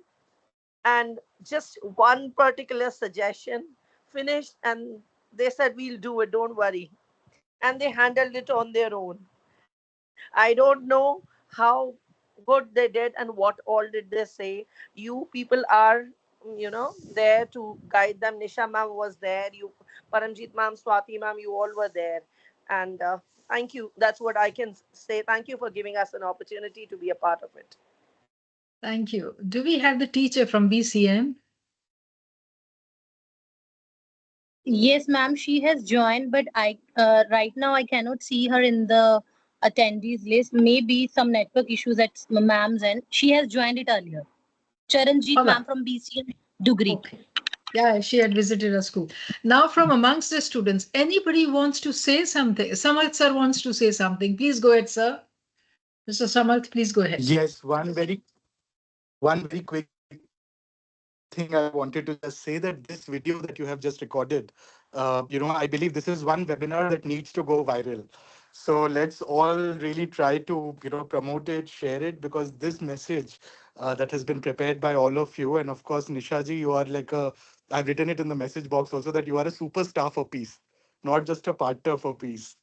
And just one particular suggestion finished, and they said, we'll do it, don't worry. And they handled it on their own. I don't know how good they did and what all did they say. You people are, there to guide them. Nisha ma'am was there. You, Paramjit ma'am, Swati ma'am, you all were there. And thank you. That's what I can say. Thank you for giving us an opportunity to be a part of it. Thank you. Do we have the teacher from BCM? Yes, ma'am, she has joined, but I right now I cannot see her in the attendees list. Maybe some network issues at ma'am's end. She has joined it earlier. Charanjit Hold ma'am on. from BCM Dugri. Okay. Yeah, she had visited a school. Now, from amongst the students, anybody wants to say something? Samarth sir wants to say something. Please go ahead, sir. Mr. Samarth, please go ahead. Yes, one very quick thing I wanted to just say, that this video that you have just recorded, I believe this is one webinar that needs to go viral. So let's all really try to, promote it, share it, because this message that has been prepared by all of you, and of course, Nishaji, you are like I've written it in the message box also, that you are a superstar for peace, not just a partner for peace.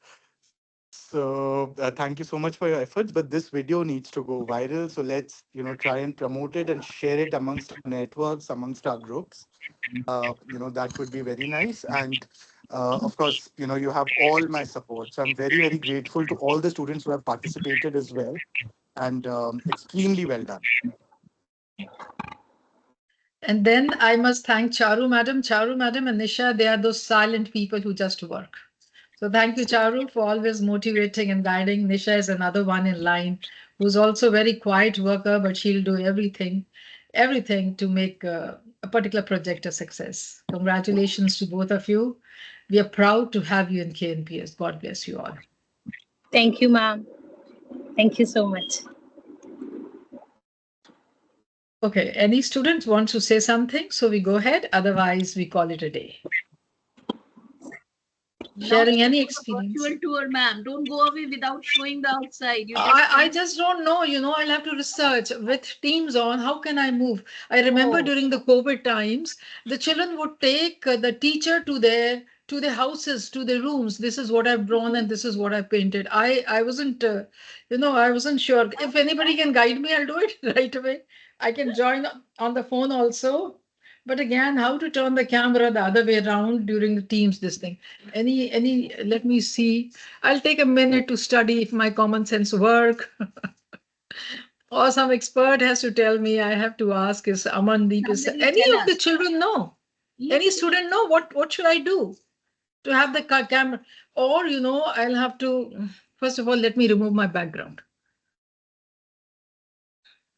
So thank you so much for your efforts, but this video needs to go viral. So let's, try and promote it and share it amongst our networks, amongst our groups. That would be very nice. And of course, you have all my support. So I'm very, very grateful to all the students who have participated as well. And extremely well done. And then I must thank Charu madam and Nisha. They are those silent people who just work. So thank you, Charu, for always motivating and guiding. Nisha is another one in line who's also a very quiet worker, but she'll do everything to make a particular project a success. Congratulations to both of you. We are proud to have you in KNPS. God bless you all. Thank you, ma'am. Thank you so much. Okay, any students want to say something? So we go ahead. Otherwise, we call it a day. Sharing any experience? Virtual tour, ma'am. Don't go away without showing the outside. I just don't know. I'll have to research with Teams on. How can I move? I remember during the COVID times, the children would take the teacher to their houses, to their rooms. This is what I've drawn and this is what I painted. I wasn't, I wasn't sure. If anybody can guide me, I'll do it right away. I can join on the phone also. But again, how to turn the camera the other way around during the Teams, this thing. Let me see. I'll take a minute to study if my common sense work. Or some expert has to tell me. I have to ask, is Amandeep, is Somebody any tell of the us. children know? Yes, Any student know what should I do to have the camera? Or, I'll have to, first of all, let me remove my background.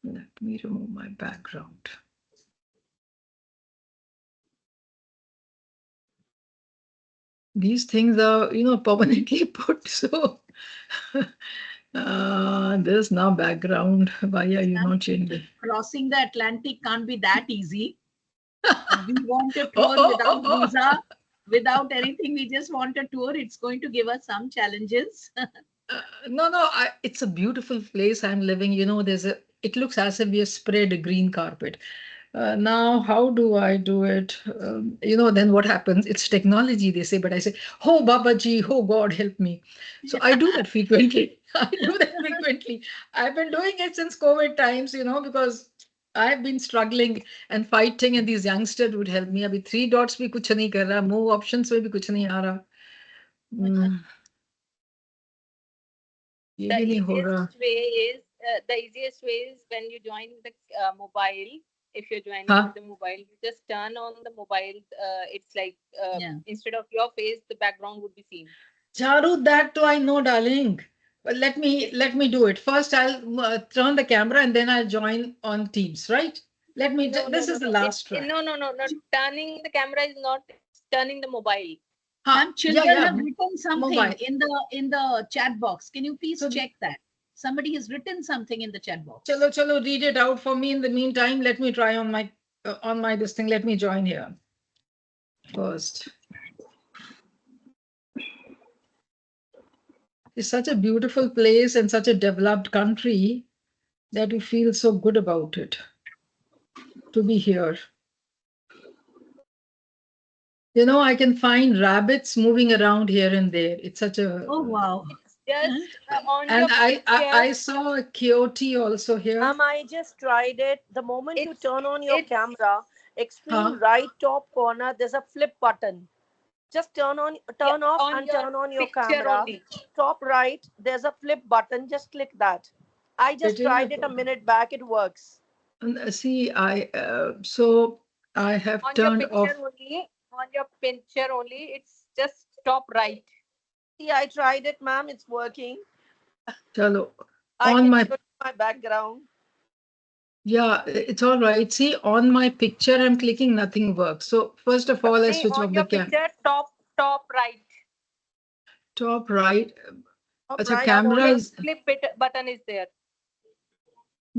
Let me remove my background. These things are, permanently put. So there's now background. Why are you not changing? Crossing the Atlantic can't be that easy. We want a tour without visa, without anything. We just want a tour. It's going to give us some challenges. No, it's a beautiful place I'm living. It looks as if we have spread a green carpet. Now, how do I do it? Then what happens? It's technology, they say, but I say, oh, Babaji, oh, God, help me. So I do that frequently. I've been doing it since COVID times, because I've been struggling and fighting, and these youngsters would help me. Abhi 3 dots bhi kuch nahi kar raha, move options mein bhi kuch nahi aa raha. ये The भी नहीं हो रहा. easiest way is when you join the mobile. If you're joining Huh? with the mobile, you just turn on the mobile. It's like instead of your face, the background would be seen. Charu, that too I know, darling. But let me do it. First, I'll turn the camera and then I'll join on Teams, right? This is the last try. No. Turning the camera is not. It's turning the mobile. Ma'am, children yeah. have written something Mobile. in the chat box. Can you please check that? Somebody has written something in the chat box. Chalo, read it out for me. In the meantime, let me try on my this thing. Let me join here first. It's such a beautiful place and such a developed country that we feel so good about it to be here. You know, I can find rabbits moving around here and there. It's such a... Oh, wow. It's just on And your I saw a coyote also here. I just tried it. The moment you turn on your camera, extreme Huh? right top corner, there's a flip button. Just turn off and turn on your camera. Only. Top right, there's a flip button. Just click that. I just tried it a minute back. It works. See, so I have On turned your off. picture only. On your picture only. It's just top right. See, I tried it, ma'am. It's working. Chalo. I On can my show you my background. Yeah, it's all right. See, on my picture, I'm clicking, nothing works. So first of all, I switch off the camera. Picture, top right. Top right. Top right. right. Camera is Flip button is there.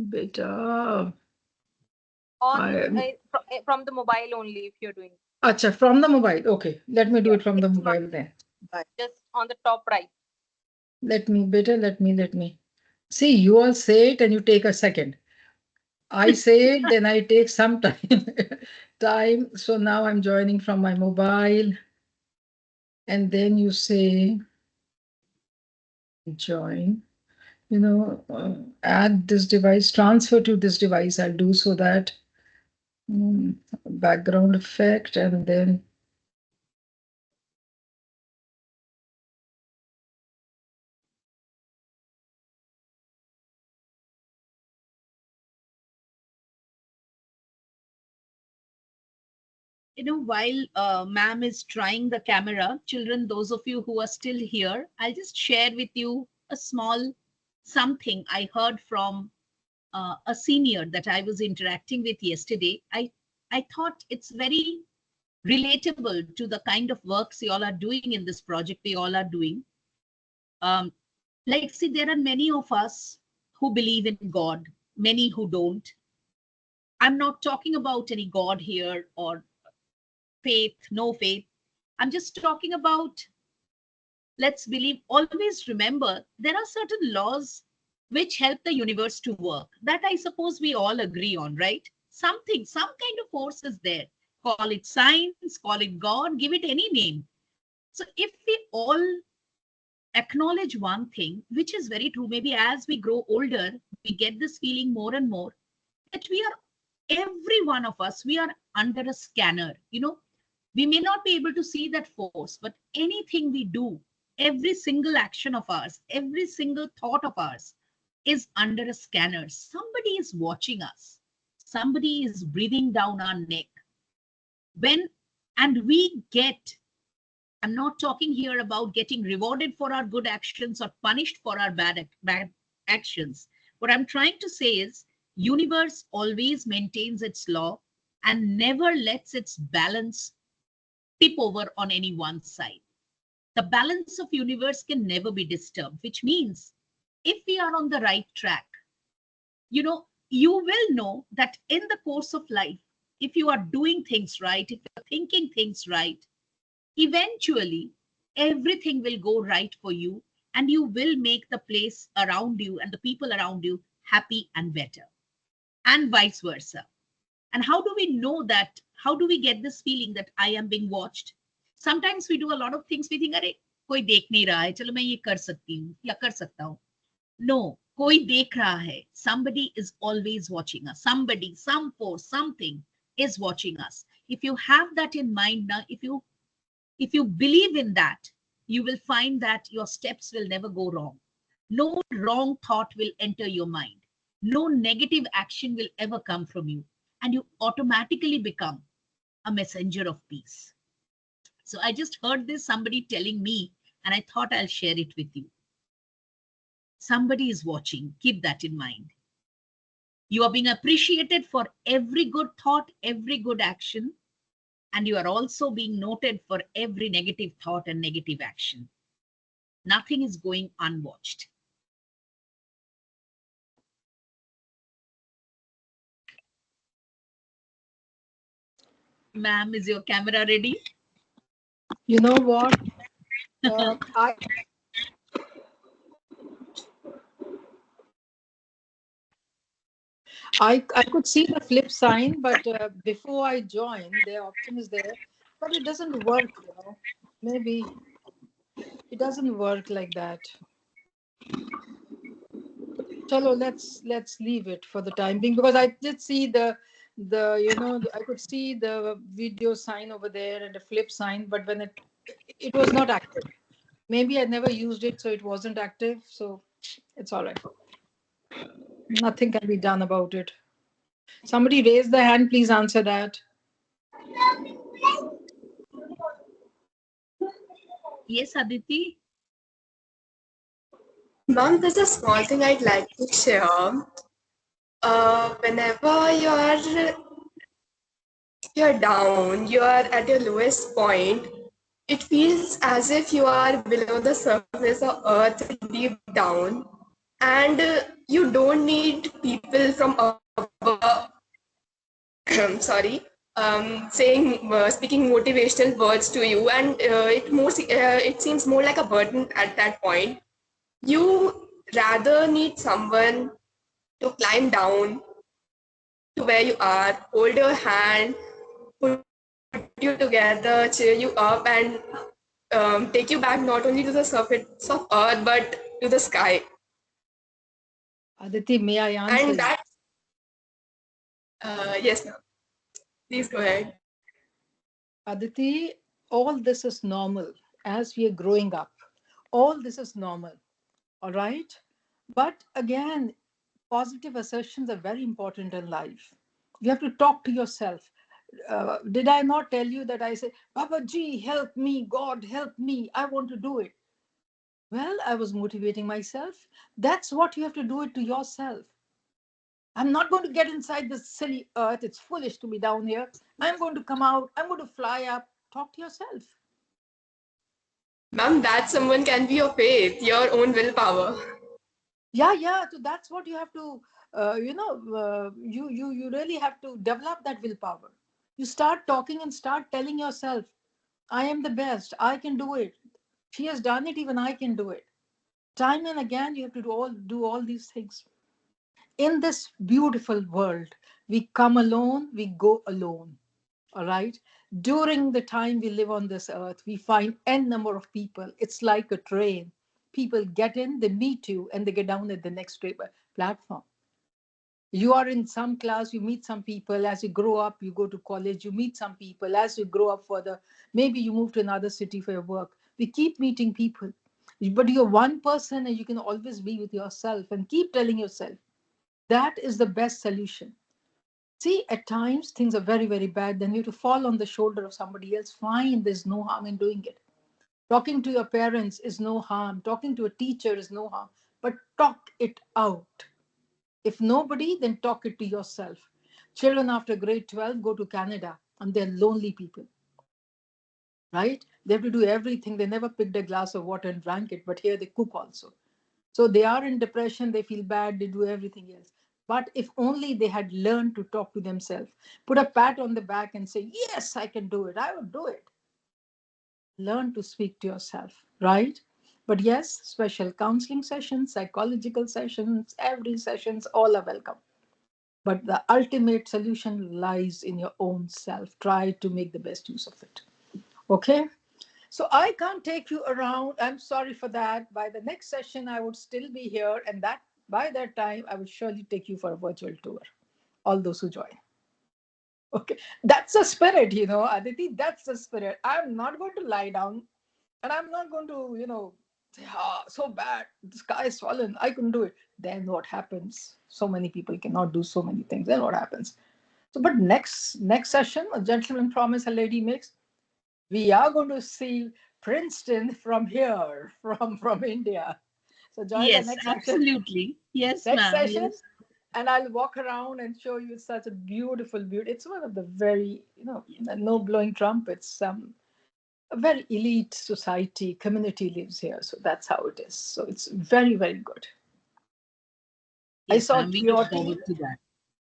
Beta. From the mobile only if you're doing. Acha, from the mobile. Okay, let me do it from the mobile then. Just on the top right. Let me. See, you all say it and you take a second. I say it, then I take some time. So now I'm joining from my mobile. And then you say, join, add this device, transfer to this device. I'll do so that background effect, and then While ma'am is trying the camera, children, those of you who are still here, I'll just share with you a small something I heard from a senior that I was interacting with yesterday. I thought it's very relatable to the kind of works you all are doing in this project we all are doing. Like, see, there are many of us who believe in God, many who don't. I'm not talking about any God here or faith, no faith. I'm just talking about, let's believe, always remember there are certain laws which help the universe to work. That I suppose we all agree on, right? Some kind of force is there. Call it science, call it God, give it any name. So if we all acknowledge one thing, which is very true, maybe as we grow older, we get this feeling more and more that every one of us, we are under a scanner. We may not be able to see that force, but anything we do, every single action of ours, every single thought of ours is under a scanner. Somebody is watching us. Somebody is breathing down our neck. I'm not talking here about getting rewarded for our good actions or punished for our bad actions. What I'm trying to say is, universe always maintains its law and never lets its balance tip over on any one side. The balance of universe can never be disturbed, which means if we are on the right track, you will know that in the course of life, if you are doing things right, if you're thinking things right, eventually everything will go right for you and you will make the place around you and the people around you happy and better, and vice versa. And how do we know that? How do we get this feeling that I am being watched? Sometimes we do a lot of things, we think, अरे कोई देख नहीं रहा है, चलो मैं ये कर सकती हूँ या कर सकता हूँ. No, कोई देख रहा है. Somebody is always watching us. Somebody, some force, something is watching us. If you have that in mind now, if you believe in that, you will find that your steps will never go wrong. No wrong thought will enter your mind. No negative action will ever come from you. And you automatically become a messenger of peace. So I just heard this, somebody telling me, and I thought I'll share it with you. Somebody is watching. Keep that in mind. You are being appreciated for every good thought, every good action, and you are also being noted for every negative thought and negative action. Nothing is going unwatched. Ma'am, is your camera ready? You know what? I could see the flip sign, but before I join, the option is there, but it doesn't work. Maybe it doesn't work like that. Chalo, let's leave it for the time being, because I did see I could see the video sign over there and the flip sign, but when it was not active. Maybe I never used it, so it wasn't active. So it's all right. Nothing can be done about it. Somebody raise the hand. Please answer that. Yes, Aditi. Mom, there's a small thing I'd like to share. Whenever you're down, you're at your lowest point, it feels as if you are below the surface of earth deep down, and you don't need people from above, sorry, saying, speaking motivational words to you, and it seems more like a burden at that point. You rather need someone to climb down to where you are, hold your hand, put you together, cheer you up, and take you back not only to the surface of earth but to the sky. Aditi, may I answer? And that, yes, ma'am. Please go ahead. Aditi, all this is normal as we are growing up. All this is normal. All right. But again, positive assertions are very important in life. You have to talk to yourself. Did I not tell you that I say, Baba Ji, help me, God, help me, I want to do it? Well, I was motivating myself. That's what you have to do it to yourself. I'm not going to get inside this silly earth. It's foolish to be down here. I'm going to come out. I'm going to fly up. Talk to yourself. Ma'am, that someone can be your faith, your own willpower. Yeah. So that's what you have to, you really have to develop that willpower. You start talking and start telling yourself, I am the best. I can do it. She has done it. Even I can do it. Time and again, you have to do all these things. In this beautiful world, we come alone, we go alone. All right. During the time we live on this earth, we find n number of people. It's like a train. People get in, they meet you, and they get down at the next platform. You are in some class, you meet some people. As you grow up, you go to college, you meet some people. As you grow up further, maybe you move to another city for your work. We keep meeting people. But you're one person and you can always be with yourself and keep telling yourself that is the best solution. See, at times things are very, very bad. Then you have to fall on the shoulder of somebody else. Fine, there's no harm in doing it. Talking to your parents is no harm. Talking to a teacher is no harm. But talk it out. If nobody, then talk it to yourself. Children after grade 12 go to Canada and they're lonely people, right? They have to do everything. They never picked a glass of water and drank it, but here they cook also. So they are in depression, they feel bad, they do everything else. But if only they had learned to talk to themselves, put a pat on the back and say, yes, I can do it, I will do it. Learn to speak to yourself, right? But yes, special counseling sessions, psychological sessions, every sessions, all are welcome. But the ultimate solution lies in your own self. Try to make the best use of it. Okay? So I can't take you around. I'm sorry for that. By the next session, I would still be here. And that by that time, I will surely take you for a virtual tour. All those who join. Okay. That's the spirit, Aditi. That's the spirit. I'm not going to lie down and I'm not going to, say, so bad. The sky is fallen. I couldn't do it. Then what happens? So many people cannot do so many things. Then what happens? So, but next session, a gentleman promise a lady makes. We are going to see Princeton from here, from India. So join the Yes, next absolutely. Yes, next ma'am. session, Yes. and I'll walk around and show you such a beautiful beauty. It's one of the very, no blowing trumpets. A very elite society community lives here, so that's how it is. So it's very, very good. I Yes, saw ma'am. We look Kyoto. forward to that.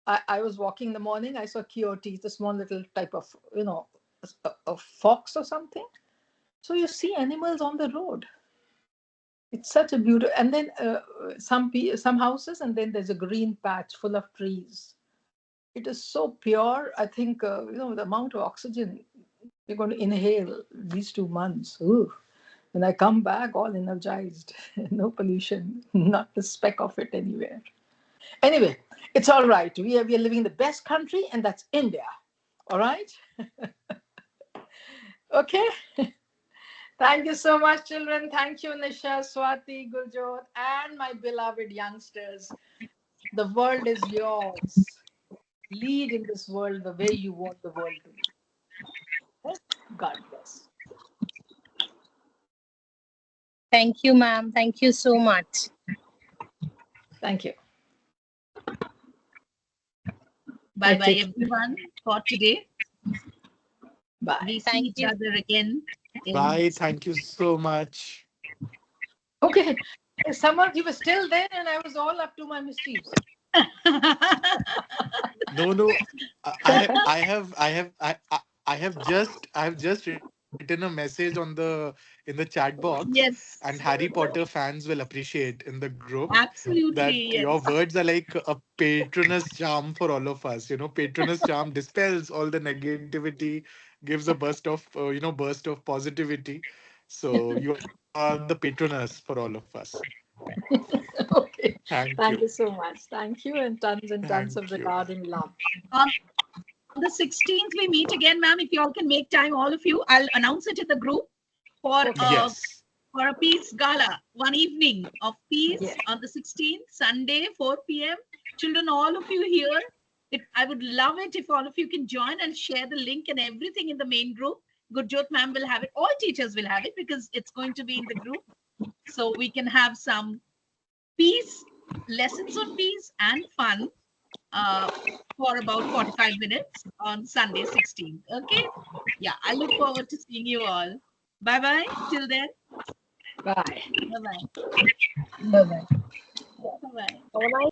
I was walking in the morning. I saw coyotes, the small little type of, a fox or something. So you see animals on the road. It's such a beautiful. And then some houses, and then there's a green patch full of trees. It is so pure. I think the amount of oxygen you're going to inhale these 2 months. Ooh. When I come back, all energized, no pollution, not a speck of it anywhere. Anyway, it's all right. We are living in the best country, and that's India. All right? Okay. Thank you so much, children. Thank you, Nisha, Swati, Gurjot, and my beloved youngsters. The world is yours. Lead in this world the way you want the world to be. Okay? God bless. Thank you, ma'am. Thank you so much. Thank you. Bye-bye, everyone, for today. Bye. We see each other again. Bye. Thank you so much. Okay. Someone, you were still there, and I was all up to my mischiefs. No. I have just written a message in the chat box, Yes. and Harry Potter fans will appreciate in the group that Absolutely, your yes. words are like a patronus charm for all of us. Patronus charm dispels all the negativity, gives a burst of positivity. So you are the patronus for all of us. Okay. Thank Thank you. you so much. Thank you, and tons of Thank you. regard and love. On the 16th, we meet again, ma'am. If you all can make time, all of you, I'll announce it in the group for Yes. for a peace gala, one evening of peace Yes. on the 16th, Sunday, 4 p.m. Children, all of you here, I would love it if all of you can join and share the link and everything in the main group. Gurjot ma'am will have it. All teachers will have it because it's going to be in the group. So we can have some peace, lessons on peace and fun for about 45 minutes on Sunday 16th. Okay? Yeah, I look forward to seeing you all. Bye-bye. Till then. Bye. Bye-bye. Bye-bye. Bye-bye. Have a nice